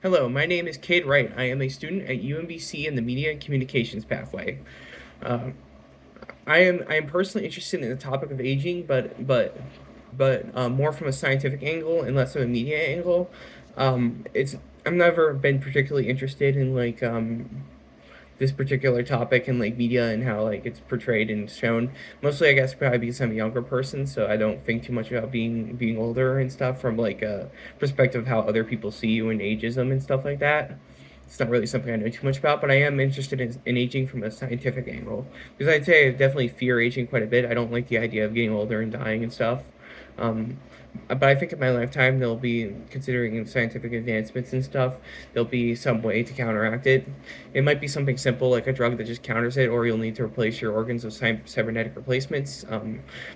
Hello, my name is Cade Wright. I am a student at UMBC in the Media and Communications pathway. Uh, I am personally interested in the topic of aging, but more from a scientific angle and less of a media angle. It's I've never been particularly interested in this particular topic in like media and how like it's portrayed and shown. Mostly, I guess probably because I'm a younger person, so I don't think too much about being older and stuff from like a perspective of how other people see you and ageism and stuff like that. It's not really something I know too much about, but I am interested in aging from a scientific angle because I'd say I definitely fear aging quite a bit. I don't like the idea of getting older and dying and stuff. Um, but I think in my lifetime there'll be, considering scientific advancements and stuff, there'll be some way to counteract it. It might be something simple like a drug that just counters it, or you'll need to replace your organs with cybernetic replacements.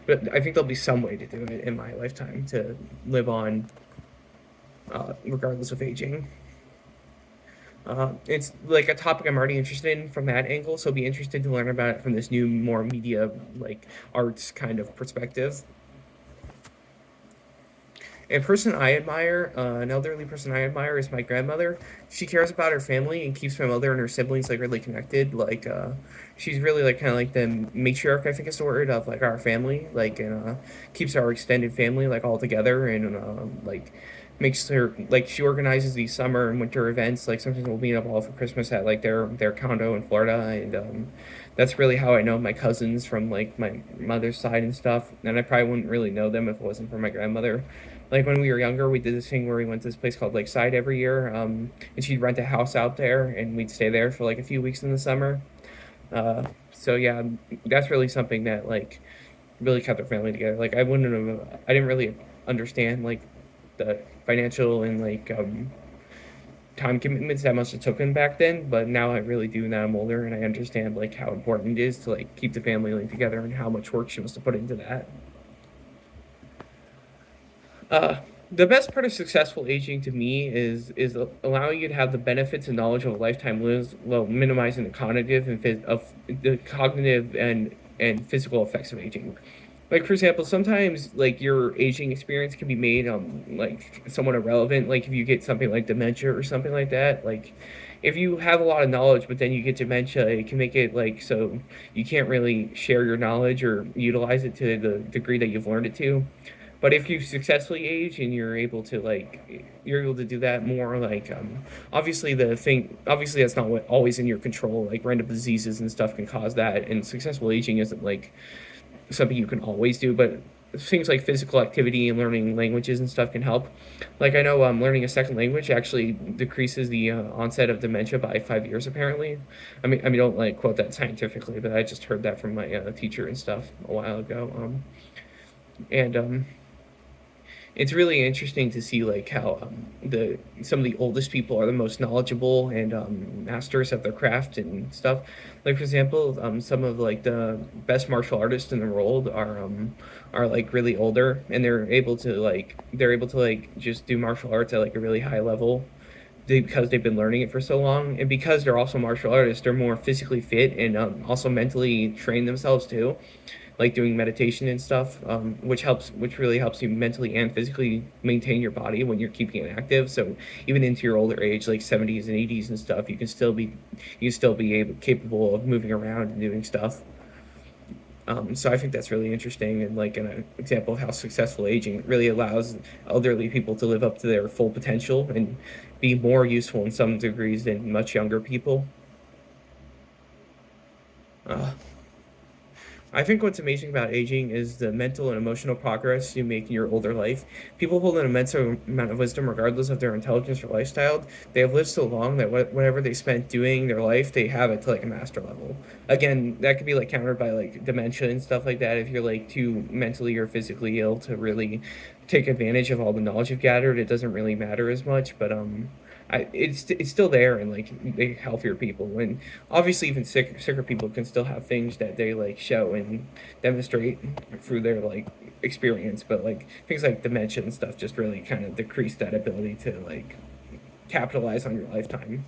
But I think there'll be some way to do it in my lifetime to live on, regardless of aging. It's like a topic I'm already interested in from that angle, so I'll be interested to learn about it from this new, more media, like arts kind of perspective. A person I admire, an elderly person I admire, is my grandmother. She cares about her family and keeps my mother and her siblings like really connected. She's really like kind of like the matriarch, I think is the word, of like our family. Keeps our extended family like all together and makes her like she organizes these summer and winter events. Like sometimes we'll meet up all for Christmas at like their condo in Florida, and that's really how I know my cousins from like my mother's side and stuff. And I probably wouldn't really know them if it wasn't for my grandmother. Like when we were younger, we did this thing where we went to this place called Lakeside every year, and she'd rent a house out there, and we'd stay there for like a few weeks in the summer. So yeah, that's really something that like really kept our family together. Like I didn't really understand like the financial and time commitments that must have taken back then, but now I really do. Now I'm older and I understand like how important it is to like keep the family like together and how much work she must have put into that. Uh, the best part of successful aging to me is allowing you to have the benefits and knowledge of a lifetime lives while minimizing the cognitive and physical effects of aging. Like for example, sometimes like your aging experience can be made like somewhat irrelevant. Like if you get something like dementia or something like that, like if you have a lot of knowledge but then you get dementia, it can make it like so you can't really share your knowledge or utilize it to the degree that you've learned it to. But if you successfully age and you're able to do that more obviously that's not what always in your control. Like random diseases and stuff can cause that, and successful aging isn't like something you can always do, but things like physical activity and learning languages and stuff can help. Like I know learning a second language actually decreases the onset of dementia by 5 years apparently. I mean don't like quote that scientifically, but I just heard that from my teacher and stuff a while ago. And It's really interesting to see like how the some of the oldest people are the most knowledgeable and masters of their craft and stuff. Like for example, some of like the best martial artists in the world are like really older, and they're able to like just do martial arts at like a really high level because they've been learning it for so long, and because they're also martial artists, they're more physically fit and also mentally train themselves too, like doing meditation and stuff, which really helps you mentally and physically maintain your body when you're keeping it active. So even into your older age, like 70s and 80s and stuff, you can still be capable of moving around and doing stuff. So I think that's really interesting and like an example of how successful aging really allows elderly people to live up to their full potential and be more useful in some degrees than much younger people. Uh, I think what's amazing about aging is the mental and emotional progress you make in your older life. People hold an immense amount of wisdom regardless of their intelligence or lifestyle. They have lived so long that whatever they spent doing their life, they have it to like a master level. Again, that could be like countered by like dementia and stuff like that. If you're like too mentally or physically ill to really take advantage of all the knowledge you've gathered, it doesn't really matter as much. It's still there, and like they healthier people, and obviously even sicker people can still have things that they like show and demonstrate through their like experience, but like things like dementia and stuff just really kind of decrease that ability to like capitalize on your lifetime.